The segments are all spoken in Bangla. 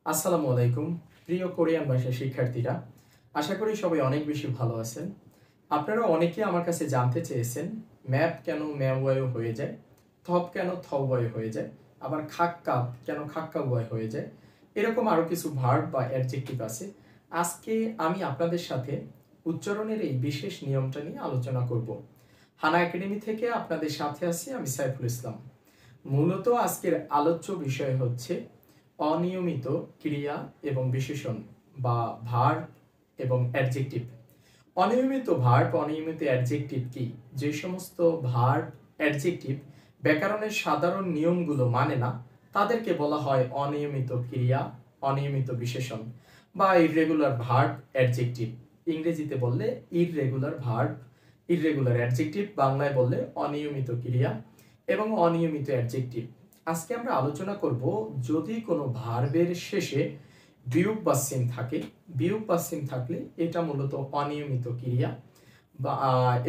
আসসালামু আলাইকুম প্রিয় কোরিয়ান ভাষার শিক্ষার্থীরা, আশা করি সবাই অনেক বেশি ভালো আছেন। আপনারা অনেকে আমার কাছে জানতে চেয়েছেন ম্যাপ কেন ম্যাওয়ায়ো হয়ে যায়, থপ কেন থওয়ায় হয়ে যায়, আবার খাক্কাপ কেন খাক্কাওয়ায় হয়ে যায়, এরকম আরও কিছু ভার্ব বা অ্যাডজেক্টিভ আছে। আজকে আমি আপনাদের সাথে উচ্চারণের এই বিশেষ নিয়মটা নিয়ে আলোচনা করব। হানা একাডেমি থেকে আপনাদের সাথে আছি আমি সাইফুল ইসলাম। মূলত আজকের আলোচ্য বিষয় হচ্ছে অনিয়মিত ক্রিয়া এবং বিশেষণ বা ভার্ব এবং অ্যাডজেক্টিভ। অনিয়মিত ভার্ব, অনিয়মিত অ্যাডজেক্টিভ কি? যে সমস্ত ভার্ব, অ্যাডজেক্টিভ ব্যাকরণের সাধারণ নিয়মগুলো মানে না, তাদেরকে বলা হয় অনিয়মিত ক্রিয়া, অনিয়মিত বিশেষণ বা ইররেগুলার ভার্ব, অ্যাডজেক্টিভ। ইংরেজিতে বললে ইররেগুলার ভার্ব, ইররেগুলার অ্যাডজেক্টিভ, বাংলায় বললে অনিয়মিত ক্রিয়া এবং অনিয়মিত অ্যাডজেক্টিভ। আজকে আমরা আলোচনা করব যদি কোনো ভার্বের শেষে বিয়োগ বা সিন থাকে, বিয়োগ বা সিন থাকলে এটা মূলত অনিয়মিত ক্রিয়া বা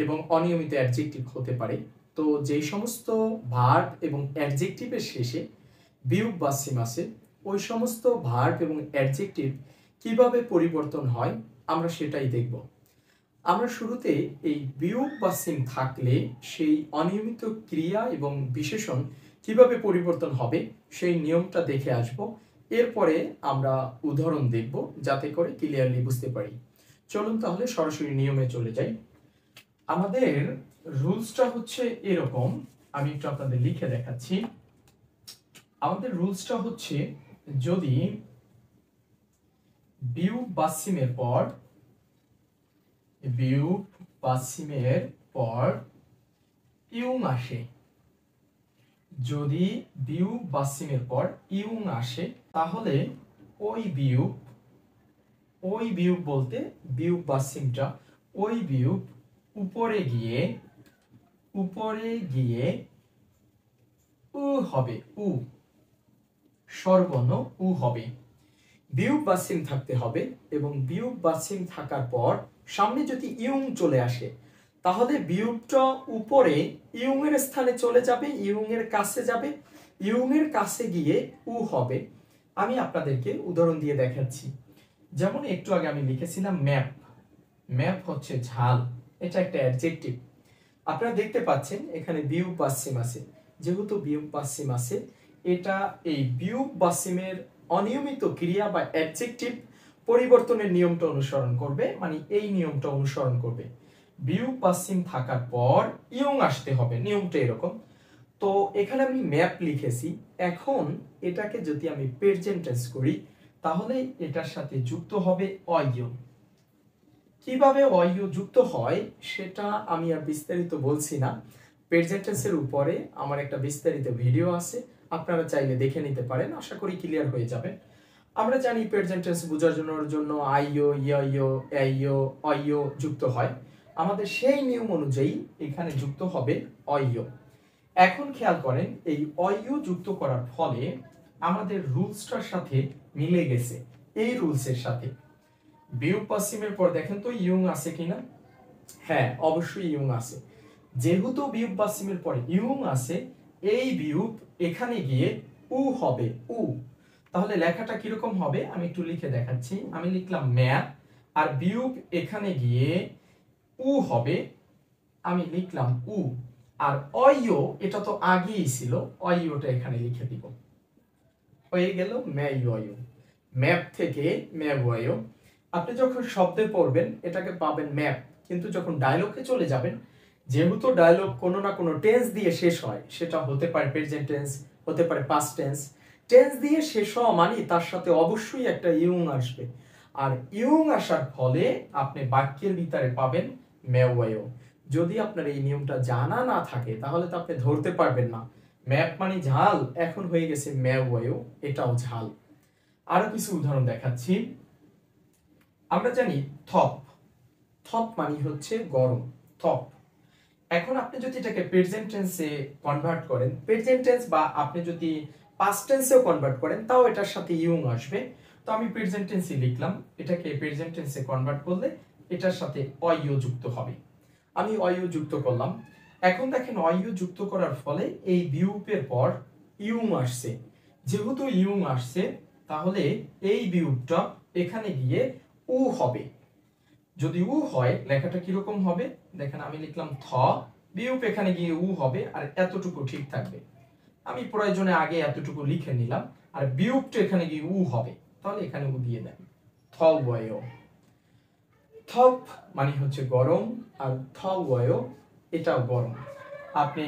এবং অনিয়মিত অ্যাডজেক্টিভ হতে পারে। তো যেই সমস্ত ভার্ব এবং অ্যাডজেক্টিভের শেষে বিয়োগ বা সিন আছে, ওই সমস্ত ভার্ব এবং অ্যাডজেক্টিভ কিভাবে পরিবর্তন হয় আমরা সেটাই দেখব। আমরা শুরুতে এই বিয়োগ বা সিন থাকলে সেই অনিয়মিত ক্রিয়া এবং বিশেষণ কিভাবে পরিবর্তন হবে সেই নিয়মটা দেখে আসব। এরপরে আমরা উদাহরণ দেখব যাতে করে ক্লিয়ারলি বুঝতে পারি। চলুন তাহলে সরাসরি নিয়মে চলে যাই। আমাদের রুলসটা হচ্ছে এরকম, আমি একটু আপনাদের লিখে দেখাচ্ছি। আমাদের রুলসটা হচ্ছে যদি বিয়োগ বা সিনের পর বিয়োগ বা সিনের পর ইউং আসে, যদি বিয়োগ বা সিনের পর ইউং আসে তাহলে ওই বিয়োগ বলতে বিয়োগ বা সিনটা ওই বিয়োগ উপরে গিয়ে উ হবে, উ স্বরবর্ণ উ হবে। বিয়োগ বা সিন থাকতে হবে এবং বিয়োগ বা সিন থাকার পর সামনে যদি ইউং চলে আসে তাহলে বিয়োগটা উপরে ইউং এর স্থানে চলে যাবে, ইউং এর কাছে যাবে, ইউং এর কাছে গিয়ে উ হবে। আমি আপনাদেরকে উদাহরণ দিয়ে দেখাচ্ছি। যেমন একটু আগে আমি লিখেছিলাম ম্যাপ, ম্যাপ হচ্ছে ঝাল, এটা একটা অ্যাডজেক্টিভ। আপনারা দেখতে পাচ্ছেন এখানে বিয়োগ বা সিম আছে, যেহেতু বিয়োগ বা সিম আছে এটা এই বিয়োগ বা সিমের অনিয়মিত ক্রিয়া বা অ্যাডজেক্টিভ পরিবর্তনের নিয়মটা অনুসরণ করবে, মানে এই নিয়মটা অনুসরণ করবে। বিয়োগ বা সিম থাকার পর ইয়ং আসতে হবে, নিয়মটা এরকম। তো এখানে আমি ম্যাপ লিখেছি, এখন এটাকে যদি আমি প্রেজেন্ট টেন্স করি তাহলে এটার সাথে যুক্ত হবে অইয়। কিভাবে অইয় যুক্ত হয় সেটা আমি আর বিস্তারিত বলছি না, প্রেজেন্ট টেন্সের উপরে আমার একটা বিস্তারিত ভিডিও আছে, আপনারা চাইলে দেখে নিতে পারেন, আশা করি ক্লিয়ার হয়ে যাবে। আমরা জানি প্রেজেন্ট টেন্স বোঝার জন্য আইও, ইয়াইও, এইও, অইও যুক্ত হয়। আমাদের সেই নিয়ম অনুযায়ী এখানে যুক্ত হবে অইয়। এখন খেয়াল করেন এই অইয় যুক্ত করার ফলে আমাদের রুলসটার সাথে মিলে গেছে, এই রুলসের সাথে। বিয়োগ পশ্চিমের পর দেখেন তো ইয়ং আছে কিনা? হ্যাঁ, অবশ্যই ইয়ং আছে। যেহেতু বিয়োগ পশ্চিমের পরে ইয়ং আছে, এই বিয়োগ এখানে গিয়ে উ হবে, উ। তাহলে লেখাটা কিরকম হবে আমি একটু লিখে দেখাচ্ছি। আমি লিখলাম ম্যাপ, আর বিয়োগ এখানে গিয়ে উ হবে, আমি লিখলাম উ। আর অইও এটা তো আগেই ছিল, অইওটা এখানে লিখে দিব, হয়ে গেল ম্যাইওয়ো। ম্যাপ থেকে ম্যাওয়ো। আপনি যখন শব্দে পড়বেন এটাকে পাবেন ম্যাপ, কিন্তু যখন ডায়লগে চলে যাবেন, যেহেতু ডায়লগ কোনো না কোনো টেন্স দিয়ে শেষ হয়, সেটা হতে পারে প্রেজেন্ট টেন্স, হতে পারে পাস্ট টেন্স, টেন্স দিয়ে শেষ হওয়া মানে তার সাথে অবশ্যই একটা ইয়ং আসবে, আর ইয়ং আসার ফলে আপনি বাক্যের ভিতরে পাবেন ম্যাওয়ো। যদি আপনার এই নিয়মটা জানা না থাকে তাহলে তো আপনি ধরতে পারবেন না ম্যাপ মানে ঝাল, এখন হয়ে গেছে ম্যাওয়ো, এটাও ঝাল। আরো কিছু উদাহরণ দেখাচ্ছি। আমরা জানি থপ, থপ মানে হচ্ছে গরম, থপ। এখন আপনি যদি এটাকে প্রেজেন্ট টেন্সে কনভার্ট করেন, প্রেজেন্ট টেন্স বা আপনি যদি পাস্ট টেন্সেও কনভার্ট করেন তাও এটার সাথে ইয়ং আসবে। তো আমি প্রেজেন্ট টেন্সে লিখলাম, এটাকে প্রেজেন্ট টেন্সে কনভার্ট করলে এটার সাথে অইও যুক্ত হবে, আমি অইও যুক্ত করলাম। এখন দেখেন অইও যুক্ত করার ফলে এই বিয়োগের পর ইয়ং আসছে, যেহেতু ইয়ং আসছে তাহলে এই বিয়োগটা এখানে গিয়ে উ হবে। যদি উ হয় লেখাটা কিরকম হবে, দেখেন আমি লিখলাম থ, বিয়োগ এখানে গিয়ে উ হবে, আর এতটুকু ঠিক থাকবে। আমি প্রয়োজনে আগে এতটুকু লিখে নিলাম, আর বিয়োগটা এখানে গিয়ে উ হবে, তাহলে এখানে উ দিয়ে দেন। থওয়, থপ মানে হচ্ছে গরম, আর থওয় এটাও গরম। আপনি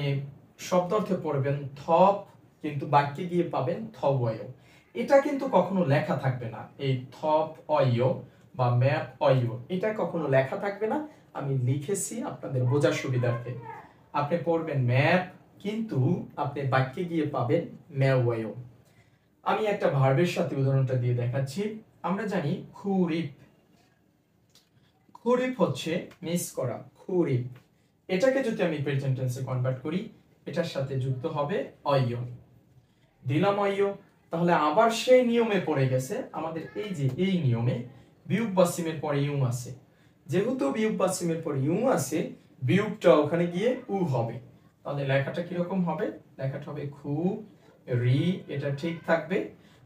শব্দ অর্থে পড়বেন থপ, কিন্তু বাক্যে গিয়ে পাবেন থওয়। এটা কিন্তু কখনো লেখা থাকবে না, এই থপ অয় বা ম্যাপ অয় এটা কখনো লেখা থাকবে না। আমি লিখেছি আপনাদের বোঝার সুবিধার্থে। আপনি পড়বেন ম্যাপ, কিন্তু আপনি বাক্যে গিয়ে পাবেন ম্যাওয়। আমি একটা ভার্বের সাথে উদাহরণটা দিয়ে দেখাচ্ছি। আমরা জানি খুরিপ, খুরিপ হচ্ছে মিস করা, খুরিপ। এটাকে যদি আমি প্রেজেন্ট টেন্সে কনভার্ট করি, এটার সাথে যুক্ত হবে অয়, দিলাম অয়। তাহলে আবার সেই নিয়মে পড়ে গেছে আমাদের, এই যে এই নিয়মে বিয়োগ বাসিমের পরে ইউ আছে। যেহেতু বিয়োগ বাসিমের পরে ইউ আছে, বিয়োগটা ওখানে গিয়ে উ হবে। তাহলে লেখাটা কিরকম হবে, লেখাটা হবে খু রি, এটা ঠিক থাকবে,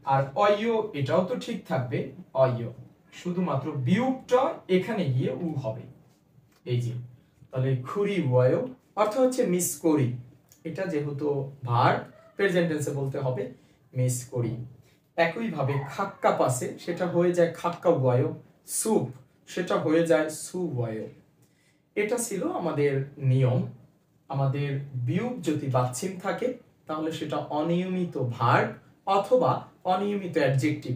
আর অয় এটাও তো ঠিক থাকবে, অয়। শুধুমাত্র বিয়োগটা এখানে গিয়ে উ হবে, এই যে। তাহলে খুরি ওয় অর্থ হচ্ছে মিস করি। এটা যেহেতু ভার্ব, প্রেজেন্ট টেন্সে বলতে হবে মিস করি। একইভাবে খাক্কা পাসে সেটা হয়ে যায় খাক্কা ওয়, সুপ সেটা হয়ে যায় সু ওয়। এটা ছিল আমাদের নিয়ম। আমাদের বিয়োগ যদি বাচ্চিম থাকে তাহলে সেটা অনিয়মিত ভার্ব অথবা অনিয়মিত অ্যাডজেক্টিভ।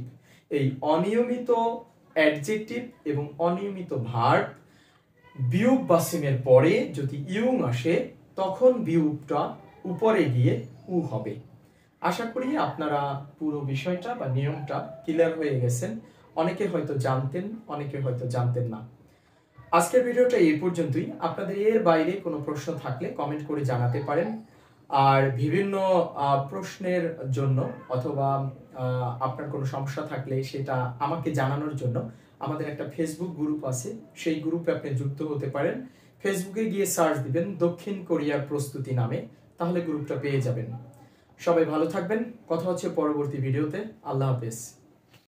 এই অনিয়মিত অ্যাডজেক্টিভ এবং অনিয়মিত ভার্ব বিয়োগ বাসিমের পরে যদি ইউং আসে, তখন বিয়োগটা উপরে গিয়ে উ হবে। আশা করি আপনারা পুরো বিষয়টা বা নিয়মটা ক্লিয়ার হয়ে গেছেন। অনেকে হয়তো জানতেন, অনেকে হয়তো জানতেন না। আজকের ভিডিওটা এই পর্যন্তই। আপনাদের এর বাইরে কোনো প্রশ্ন থাকলে কমেন্ট করে জানাতে পারেন। আর বিভিন্ন প্রশ্নের জন্য অথবা আপনার কোনো সমস্যা থাকলে সেটা আমাকে জানানোর জন্য আমাদের একটা ফেসবুক গ্রুপ আছে, সেই গ্রুপে আপনি যুক্ত হতে পারেন। ফেসবুকে গিয়ে সার্চ দিবেন দক্ষিণ কোরিয়ার প্রস্তুতি নামে, তাহলে গ্রুপটা পেয়ে যাবেন। সবাই ভালো থাকবেন, কথা হচ্ছে পরবর্তী ভিডিওতে। আল্লাহ হাফেজ।